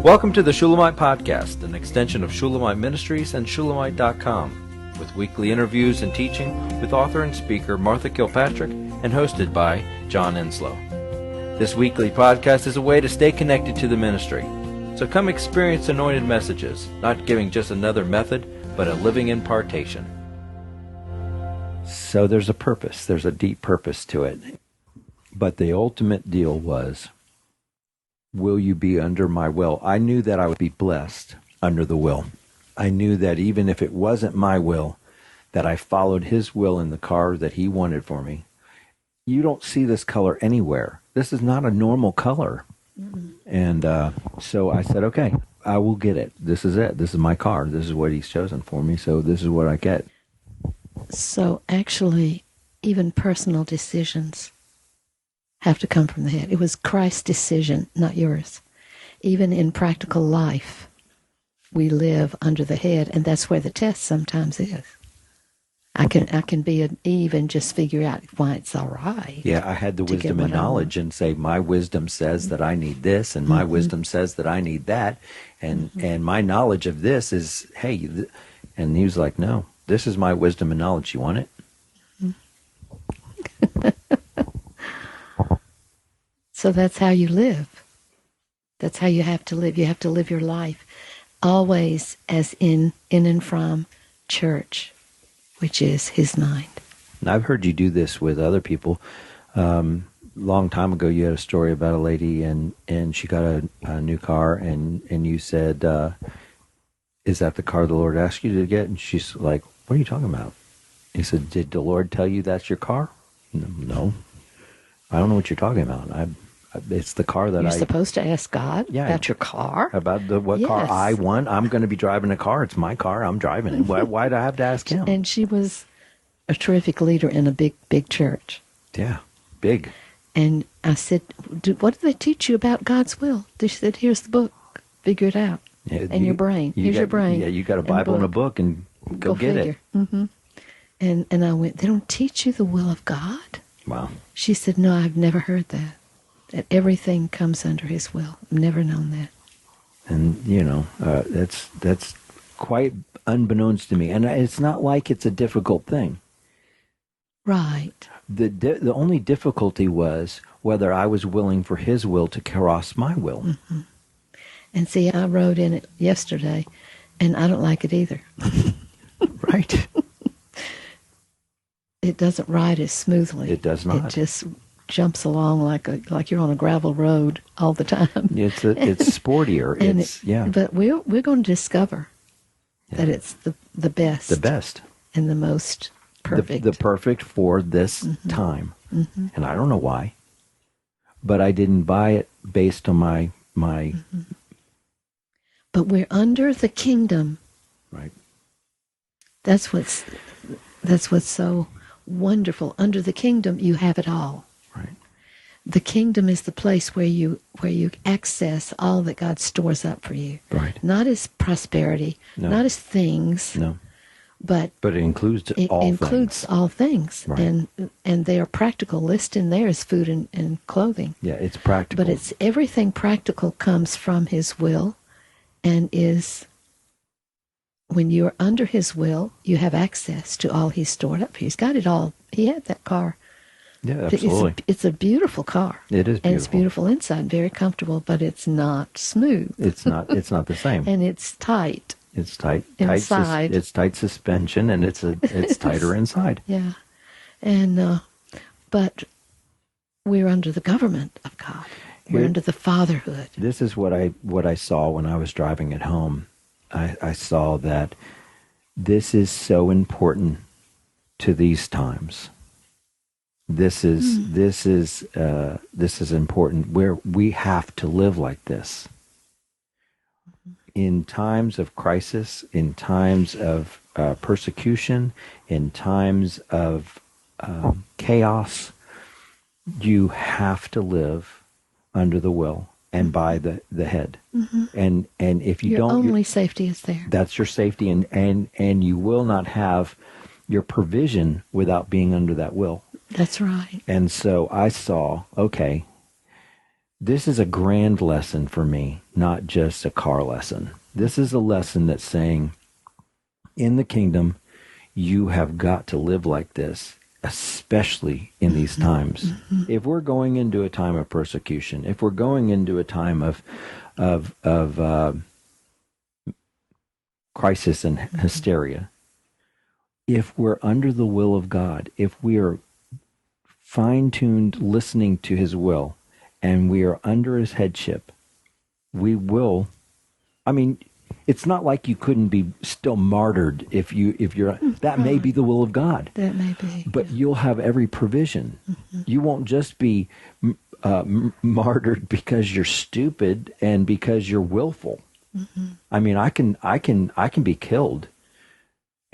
Welcome to the Shulamite Podcast, an extension of Shulamite Ministries and Shulamite.com, with weekly interviews and teaching with author and speaker Martha Kilpatrick and hosted by John Enslow. This weekly podcast is a way to stay connected to the ministry. So come experience anointed messages, not giving just another method, but a living impartation. So there's a purpose. There's a deep purpose to it. But the ultimate deal was, will you be under my will? I knew that I would be blessed under the will. I knew that even if it wasn't my will, that I followed his will in the car that he wanted for me. You don't see this color anywhere. This is not a normal color. Mm-hmm. And so I said, okay, I will get it. This is it. This is my car. This is what he's chosen for me. So this is what I get. So actually, even personal decisions have to come from the head. It was Christ's decision, not yours. Even in practical life, we live under the head, and that's where the test sometimes is. I can be an Eve and just figure out why it's all right. Yeah, I had the wisdom and knowledge and say, my wisdom says that I need this, and my wisdom says that I need that, and my knowledge of this is, hey, and he was like, no, this is my wisdom and knowledge. You want it? So that's how you live. That's how you have to live. You have to live your life always as in and from church, which is his mind. And I've heard you do this with other people. Long time ago, you had a story about a lady, and she got a new car, and you said, is that the car the Lord asked you to get? And she's like, what are you talking about? He said, did the Lord tell you that's your car? No. I don't know what you're talking about. It's the car that You're supposed to ask God about your car? About what car I want. I'm going to be driving a car. It's my car. I'm driving it. Why do I have to ask him? And she was a terrific leader in a big church. Yeah, big. And I said, what do they teach you about God's will? They said, here's the book. Figure it out. Yeah, and your brain. Here's your brain. Yeah, you got a Bible and a book, and go get figure. it. Mm-hmm. And I went, they don't teach you the will of God? Wow. She said, no, I've never heard that. That everything comes under his will. I've never known that. And, that's quite unbeknownst to me. And it's not like it's a difficult thing. Right. The only difficulty was whether I was willing for his will to cross my will. Mm-hmm. And see, I wrote in it yesterday, and I don't like it either. Right. It doesn't ride as smoothly. It does not. It just jumps along like you're on a gravel road all the time. It's sportier. But we're going to discover that it's the best. The best. And the most perfect. The perfect for this time. Mm-hmm. And I don't know why. But I didn't buy it based on my Mm-hmm. But we're under the kingdom. Right. That's what's so wonderful. Under the kingdom, you have it all. Right. The kingdom is the place where you access all that God stores up for you. Right. Not as prosperity, not as things. No. But it includes all things. Right. And they are practical. List in there is food and clothing. Yeah, it's practical. But it's everything practical comes from his will, and is, when you're under his will, you have access to all he's stored up. He's got it all. He had that car. Yeah, absolutely. It's a beautiful car. It is beautiful. And it's beautiful inside, very comfortable, but it's not smooth. It's not the same. And it's tight. It's tight inside. It's tight suspension, and it's tighter inside. Yeah. And but we're under the government of God. We're under the fatherhood. This is what I saw when I was driving at home. I saw that this is so important to these times. This is important, where we have to live like this. In times of crisis, in times of persecution, in times of chaos, you have to live under the will and by the head. Mm-hmm. And if you your don't, only safety is there. That's your safety, and you will not have your provision without being under that will. That's right. And so I saw, okay, This is a grand lesson for me, not just a car lesson. This is a lesson that's saying, in the kingdom, you have got to live like this, especially in these times. If we're going into a time of persecution, if we're going into a time of crisis and hysteria, if we're under the will of God, if we are fine-tuned listening to his will, and we are under his headship, we will, I mean, it's not like you couldn't be still martyred if you're, that may be the will of God. That may be. But you'll have every provision. You won't just be martyred because you're stupid and because you're willful. I mean, I can be killed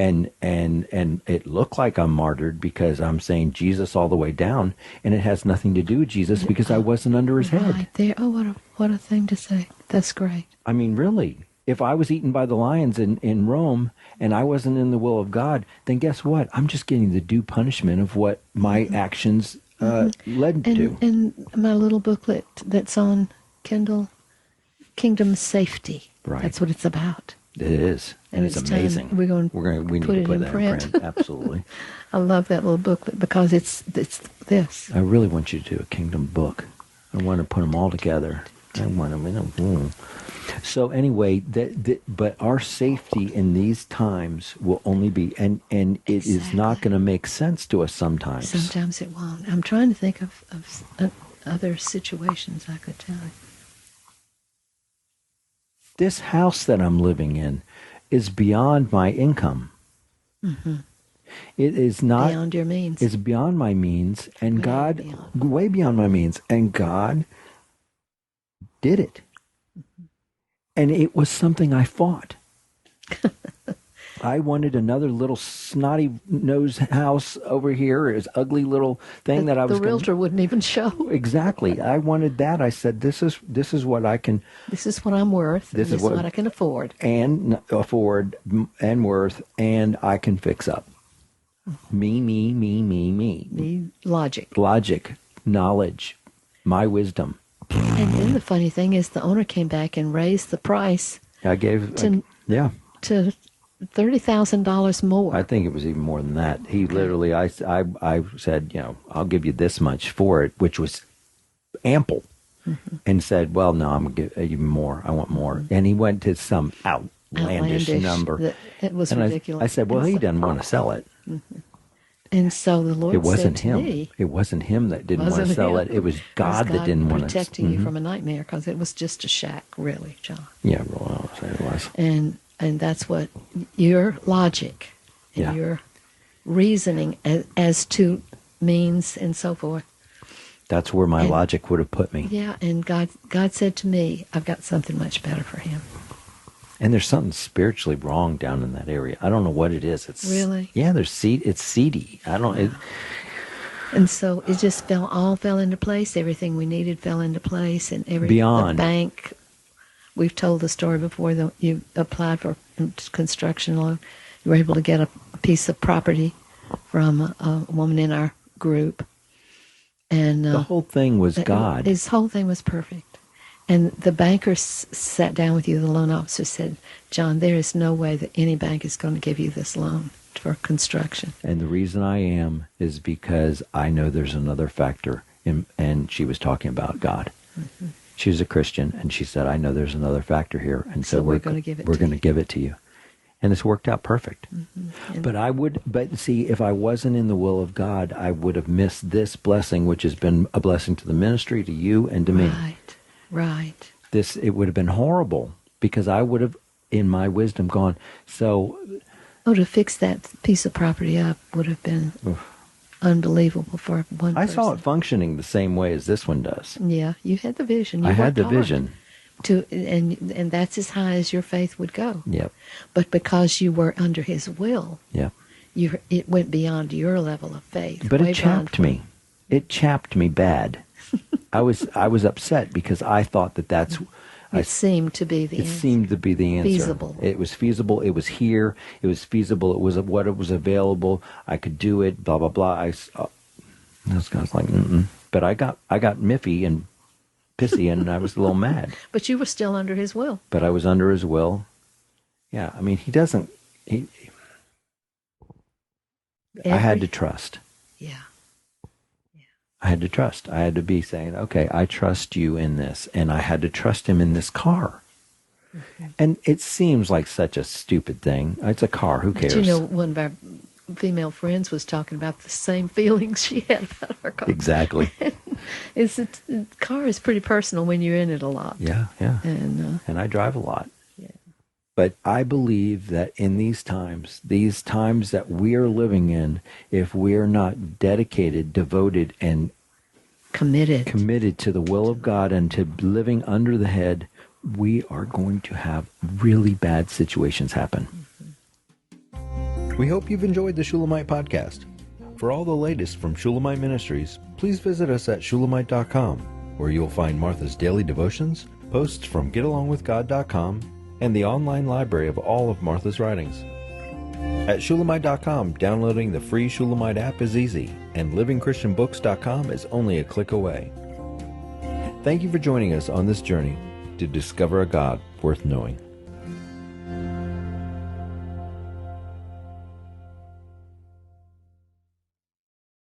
and it look like I'm martyred because I'm saying Jesus all the way down, and it has nothing to do with Jesus because I wasn't under his head. Right there. Oh, what a thing to say. That's great. I mean, really, if I was eaten by the lions in Rome and I wasn't in the will of God, then guess what? I'm just getting the due punishment of what my actions led to. And my little booklet that's on Kindle, Kingdom Safety. Right. That's what it's about. It is, and it's amazing. We need put to it put in that print. in print. Absolutely. I love that little booklet because it's this. I really want you to do a kingdom book. I want to put them all together. I want them in a So anyway, but our safety in these times will only be, and it is not going to make sense to us sometimes. Sometimes it won't. I'm trying to think of other situations I could tell you. This house that I'm living in is beyond my income. It is not beyond your means. It's beyond my means, and way beyond my means, and God did it. And it was something I fought. I wanted another little snotty nose house over here, this ugly little thing that I was. The realtor wouldn't even show. Exactly. I wanted that. I said, "This is what I can. This is what I'm worth. This is what I can afford and worth, and I can fix up. Me. Logic, knowledge, my wisdom." And then the funny thing is, the owner came back and raised the price. I gave to $30,000 more. I think it was even more than that. He literally, I said, I'll give you this much for it, which was ample, and said, well, no, I'm going to give even more. I want more. And he went to some outlandish number. It was and ridiculous. I said, well, he doesn't want to sell it. And so the Lord said to me, it wasn't him that didn't want to sell it. It was God that didn't want to. Protecting you from a nightmare, because it was just a shack, really, John. Yeah, well, it was. And that's what your logic and your reasoning as to means and so forth. That's where my logic would have put me. Yeah, and God said to me, I've got something much better for him. And there's something spiritually wrong down in that area. I don't know what it is. It's really? Yeah, it's seedy. I don't. And so it just all fell into place. Everything we needed fell into place, and Beyond. The bank. We've told the story before that you applied for construction loan. You were able to get a piece of property from a woman in our group, and the whole thing was God. His whole thing was perfect. And the banker sat down with you, the loan officer said, John, there is no way that any bank is going to give you this loan for construction. And the reason I am is because I know there's another factor. And she was talking about God. She was a Christian, and she said, I know there's another factor here. And so we're going to give it to you. And it's worked out perfect. But see, if I wasn't in the will of God, I would have missed this blessing, which has been a blessing to the ministry, to you, and to me. Right. It would have been horrible, because I would have, in my wisdom, gone, to fix that piece of property up would have been unbelievable for one person. I saw it functioning the same way as this one does. Yeah, you had the vision. I had the vision. And that's as high as your faith would go. Yep. But because you were under his will, yep, it went beyond your level of faith. But it chapped me. It chapped me bad. I was upset because I thought that's. It seemed to be the answer. It seemed to be the answer. Feasible. It was feasible. It was here. It was feasible. It was what it was available. I could do it. Blah blah blah. I was like, mm-mm. But I got miffy and pissy and I was a little mad. But you were still under his will. But I was under his will. Yeah, I mean, I had to trust. Yeah. I had to trust. I had to be saying, okay, I trust you in this. And I had to trust him in this car. Mm-hmm. And it seems like such a stupid thing. It's a car. Who cares? But one of our female friends was talking about the same feelings she had about our car. Exactly. The car is pretty personal when you're in it a lot. Yeah. And I drive a lot. Yeah. But I believe that in these times that we are living in, if we are not dedicated, devoted, and committed to the will of God and to living under the head, we are going to have really bad situations happen. We hope you've enjoyed the Shulamite podcast. For all the latest from Shulamite Ministries, please visit us at Shulamite.com, where you'll find Martha's daily devotions, posts from GetAlongWithGod.com, and the online library of all of Martha's writings. At Shulamite.com, downloading the free Shulamite app is easy, and LivingChristianBooks.com is only a click away. Thank you for joining us on this journey to discover a God worth knowing.